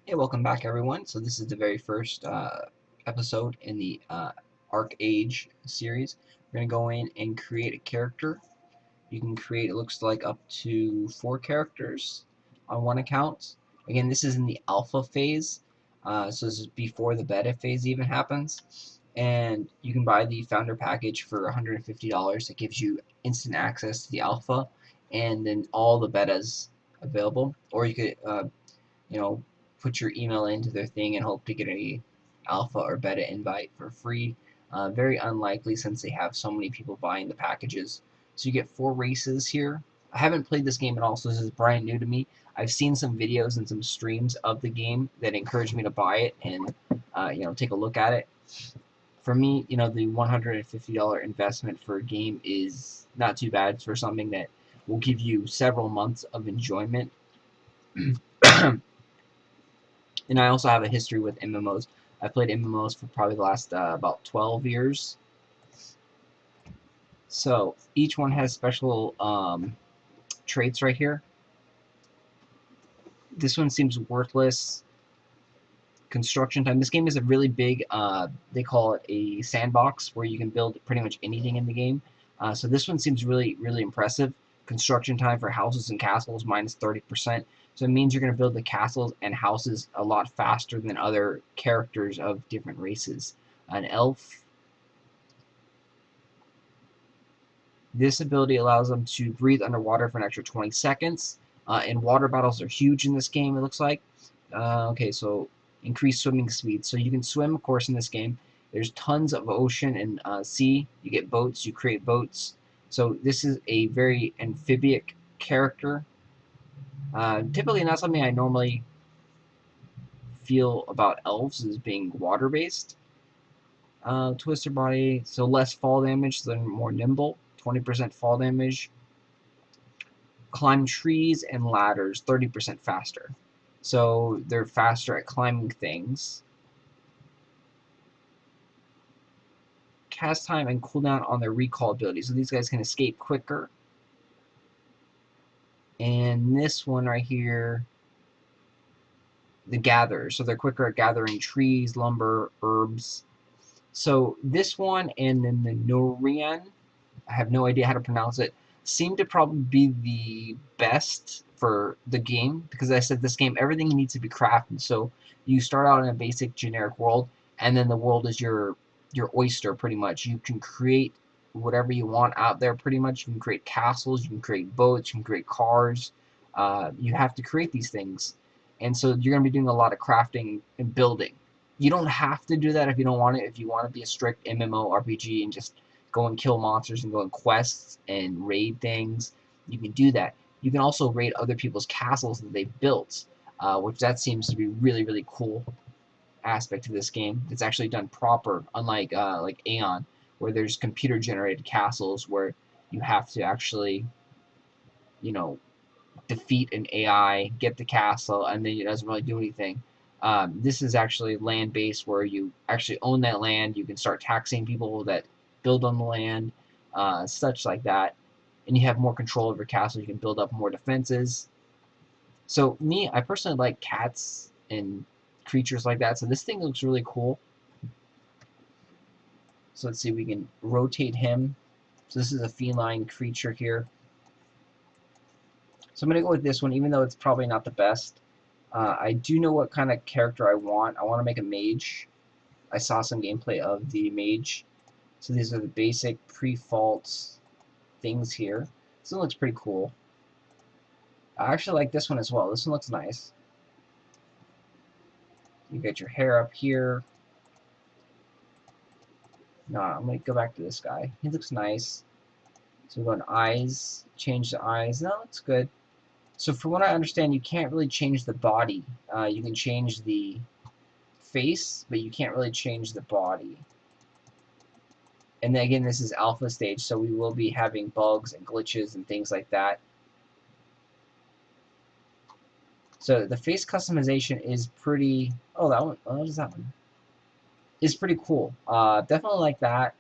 Hey, welcome back, everyone. So this is the very first episode in the ArcheAge series. We're going to go in and create a character. You can create, it looks like, up to 4 characters on one account. Again, this is in the alpha phase, so this is before the beta phase even happens. And you can buy the founder package for $150. It gives you instant access to the alpha and then all the betas available. Or you could you know, put your email into their thing and hope to get a alpha or beta invite for free. Very unlikely since they have so many people buying the packages. So you get 4 races here. I haven't played this game at all, so this is brand new to me. I've seen some videos and some streams of the game that encouraged me to buy it and take a look at it. For me, the $150 investment for a game is not too bad for something that will give you several months of enjoyment. And I also have a history with MMOs. I've played MMOs for probably the last about 12 years. So each one has special traits right here. This one seems worthless. Construction time. This game is a really big, they call it a sandbox, where you can build pretty much anything in the game. So this one seems really, really impressive. Construction time for houses and castles minus 30%. So it means you're going to build the castles and houses a lot faster than other characters of different races. An elf. This ability allows them to breathe underwater for an extra 20 seconds. And water battles are huge in this game, it looks like. Okay, so increased swimming speed. So you can swim, of course, in this game. There's tons of ocean and sea. You get boats, you create boats. So this is a very amphibic character. Typically not something I normally feel about elves as being water-based. Twister body, so less fall damage, so they're more nimble. 20% fall damage. Climb trees and ladders 30% faster. So they're faster at climbing things. Cast time and cooldown on their recall ability. So these guys can escape quicker. And this one right here, the gatherers. So they're quicker at gathering trees, lumber, herbs. So this one and then the Norian, I have no idea how to pronounce it, seem to probably be the best for the game, because I said this game, everything needs to be crafted. So you start out in a basic generic world, and then the world is your oyster, pretty much. You can create whatever you want out there, pretty much. You can create castles, you can create boats, you can create cars. You have to create these things. And so you're going to be doing a lot of crafting and building. You don't have to do that if you don't want it. If you want to be a strict MMO RPG and just go and kill monsters and go on quests and raid things, you can do that. You can also raid other people's castles that they've built, which that seems to be really, really cool aspect to this game. It's actually done proper, unlike like Aeon, where there's computer-generated castles where you have to actually, defeat an AI, get the castle, and then it doesn't really do anything. This is actually land-based, where you actually own that land. You can start taxing people that build on the land, such like that. And you have more control over your castle. You can build up more defenses. So me, I personally like cats and creatures like that. So this thing looks really cool. So let's see, we can rotate him. So this is a feline creature here. So I'm going to go with this one, even though it's probably not the best. I do know what kind of character I want. I want to make a mage. I saw some gameplay of the mage. So these are the basic pre-fault things here. This one looks pretty cool. I actually like this one as well. This one looks nice. You get your hair up here. No, I'm going to go back to this guy. He looks nice. So we're going eyes. Change the eyes. No, looks good. So from what I understand, you can't really change the body. You can change the face, but you can't really change the body. And then again, this is alpha stage, so we will be having bugs and glitches and things like that. So the face customization is pretty... Oh, that one. Oh, what is that one? It's pretty cool. Definitely like that.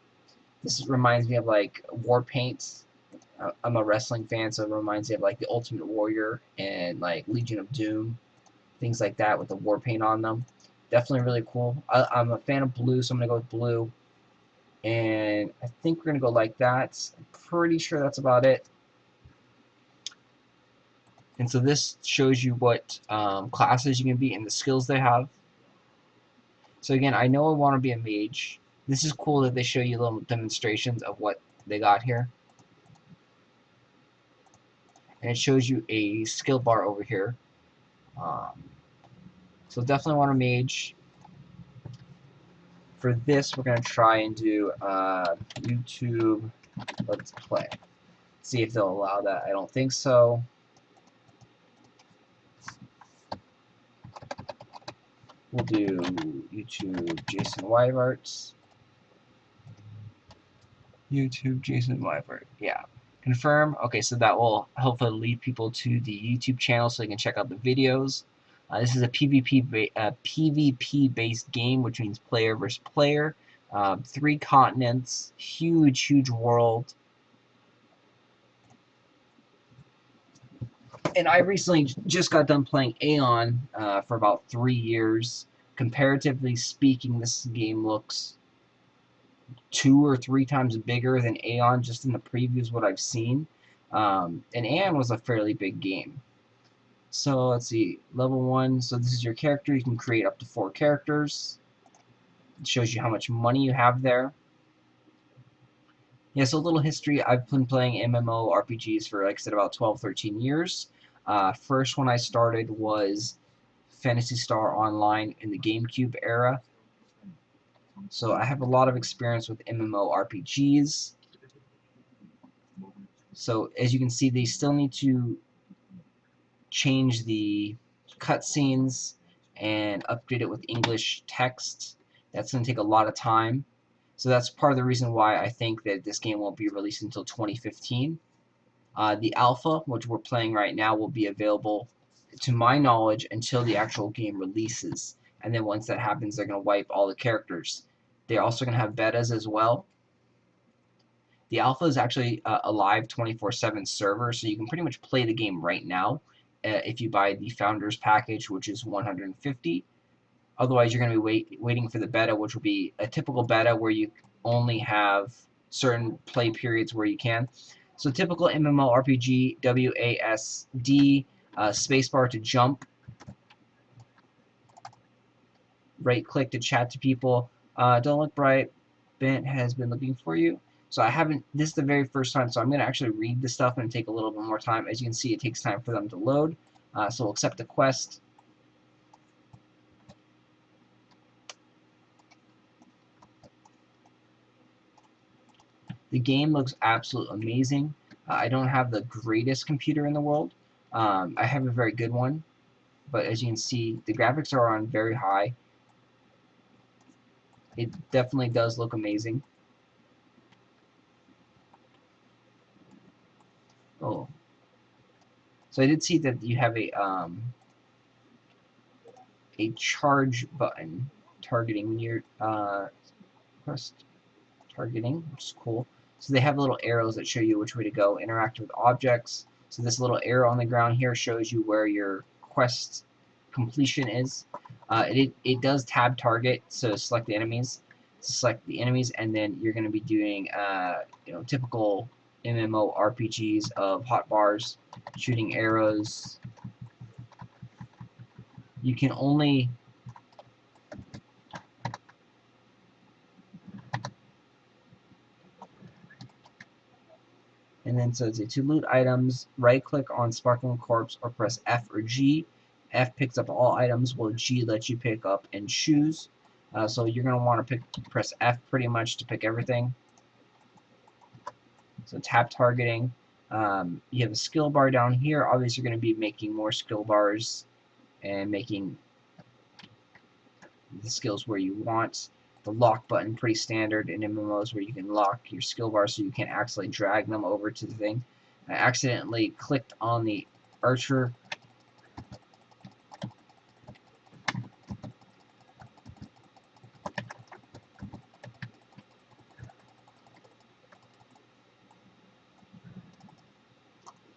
This reminds me of like war paint. I'm a wrestling fan, so it reminds me of like the Ultimate Warrior and like Legion of Doom. things like that with the war paint on them. Definitely really cool. I'm a fan of blue, so I'm going to go with blue. And I think we're going to go like that. I'm pretty sure that's about it. And so this shows you what classes you can be and the skills they have. So again, I know I want to be a mage. This is cool that they show you little demonstrations of what they got here. And it shows you a skill bar over here. So definitely want a mage. For this, we're going to try and do YouTube Let's Play. See if they'll allow that. I don't think so. We'll do YouTube Jason Wyvart. YouTube Jason Wyvart. Yeah. Confirm. Okay, so that will hopefully lead people to the YouTube channel so they can check out the videos. This is a PvP based game, which means player versus player. 3 continents, huge world. And I recently just got done playing Aeon for about 3 years. Comparatively speaking, this game looks 2 or 3 times bigger than Aeon just in the previews what I've seen. And Aeon was a fairly big game. So let's see, level 1, so this is your character. You can create up to 4 characters. It shows you how much money you have there. Yeah, so a little history. I've been playing MMORPGs for, like I said, about 12, 13 years. First one I started was Phantasy Star Online in the GameCube era. So I have a lot of experience with MMORPGs. So as you can see, they still need to change the cutscenes and update it with English text. That's going to take a lot of time. So that's part of the reason why I think that this game won't be released until 2015. The alpha, which we're playing right now, will be available, to my knowledge, until the actual game releases. And then once that happens, they're going to wipe all the characters. They're also going to have betas as well. The alpha is actually a live 24/7 server, so you can pretty much play the game right now if you buy the Founders package, which is $150. Otherwise, you're going to be waiting for the beta, which will be a typical beta where you only have certain play periods where you can. So typical MMORPG, WASD, spacebar to jump, right-click to chat to people. Don't look bright. Bent has been looking for you. So I haven't, this is the very first time, so I'm going to actually read the stuff and take a little bit more time. As you can see, it takes time for them to load. So we'll accept the quest. The game looks absolutely amazing. I don't have the greatest computer in the world. I have a very good one, but as you can see, the graphics are on very high. It definitely does look amazing. Oh, so I did see that you have a charge button targeting when you're press targeting, which is cool. So they have little arrows that show you which way to go. Interact with objects. So this little arrow on the ground here shows you where your quest completion is. It does tab target, so select the enemies. Select the enemies, and then you're going to be doing typical MMORPGs of hotbars, shooting arrows. You can only and then so it's to loot items, right click on Sparkling Corpse or press F or G. F picks up all items while G lets you pick up and choose. So you're going to want to press F pretty much to pick everything. So tap targeting. You have a skill bar down here. Obviously you're going to be making more skill bars and making the skills where you want. The lock button, pretty standard in MMOs, where you can lock your skill bar so you can't accidentally drag them over to the thing. I accidentally clicked on the archer.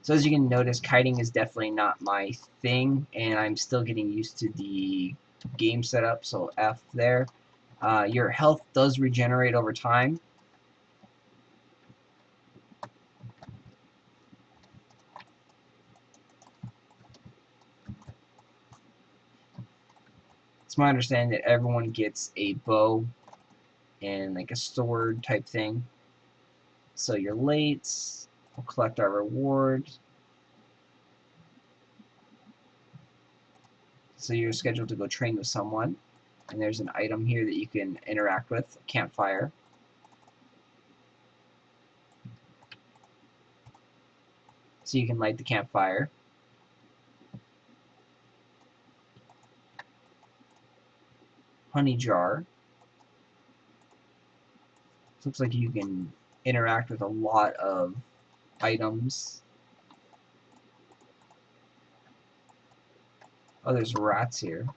So So as you can notice, kiting is definitely not my thing, and I'm still getting used to the game setup, so F there. Your health does regenerate over time. It's my understanding that everyone gets a bow and like a sword type thing. So you're late. We'll collect our reward. So you're scheduled to go train with someone. And there's an item here that you can interact with, a campfire. So you can light the campfire. Honey jar. Looks like you can interact with a lot of items. Oh, there's rats here.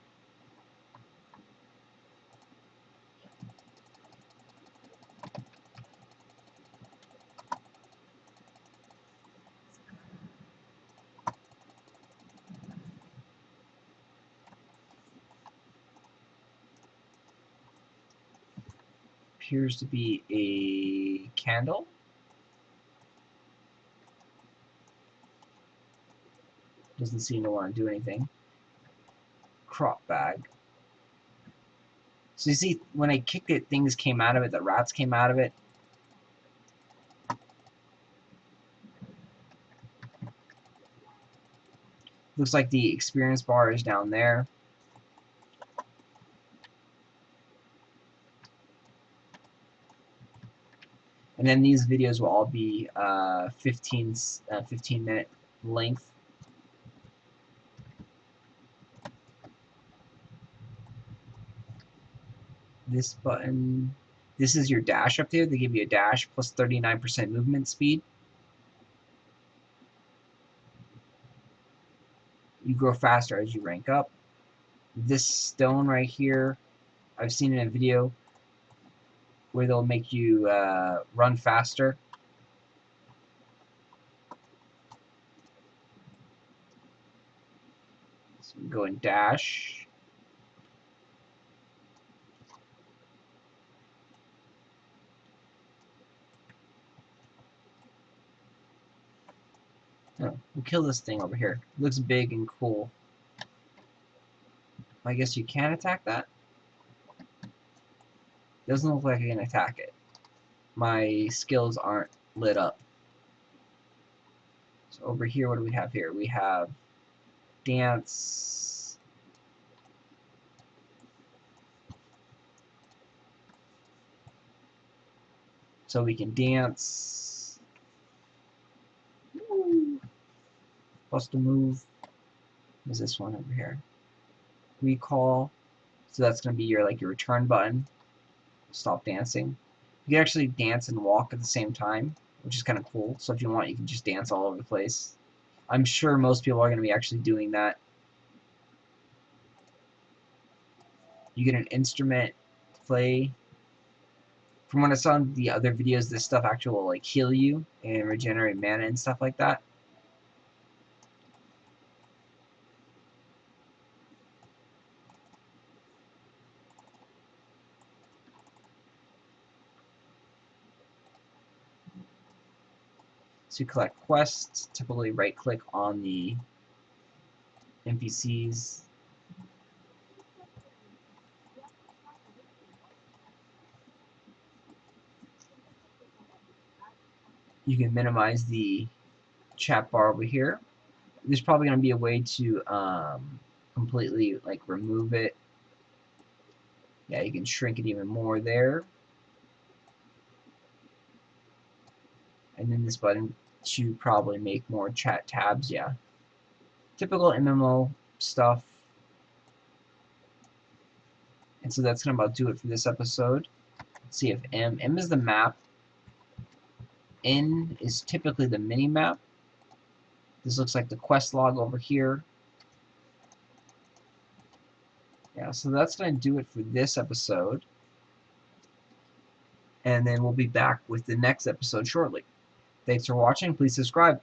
Appears to be a candle. Doesn't seem to want to do anything. Crop bag. So you see, when I kicked it, things came out of it. The rats came out of it. Looks like the experience bar is down there. And then these videos will all be 15-minute length. This button, this is your dash up there. They give you a dash plus 39% movement speed. You grow faster as you rank up. This stone right here, I've seen in a video where they'll make you run faster. So we go and dash. Oh, we'll kill this thing over here. It looks big and cool. I guess you can attack that. Doesn't look like I can attack it. My skills aren't lit up. So over here, what do we have here? We have dance. So we can dance. Woo. Plus to move. What is this one over here? Recall. So that's going to be your your return button. Stop dancing. You can actually dance and walk at the same time, which is kind of cool. So if you want, you can just dance all over the place. I'm sure most people are going to be actually doing that. You get an instrument to play. From what I saw in the other videos, this stuff actually will heal you and regenerate mana and stuff like that. So you collect quests, typically right-click on the NPCs. You can minimize the chat bar over here. There's probably going to be a way to completely remove it. Yeah, you can shrink it even more there. And then this button to probably make more chat tabs, yeah. Typical MMO stuff. And so that's going to about do it for this episode. Let's see if M is the map. N is typically the mini-map. This looks like the quest log over here. Yeah, so that's going to do it for this episode. And then we'll be back with the next episode shortly. Thanks for watching. Please subscribe.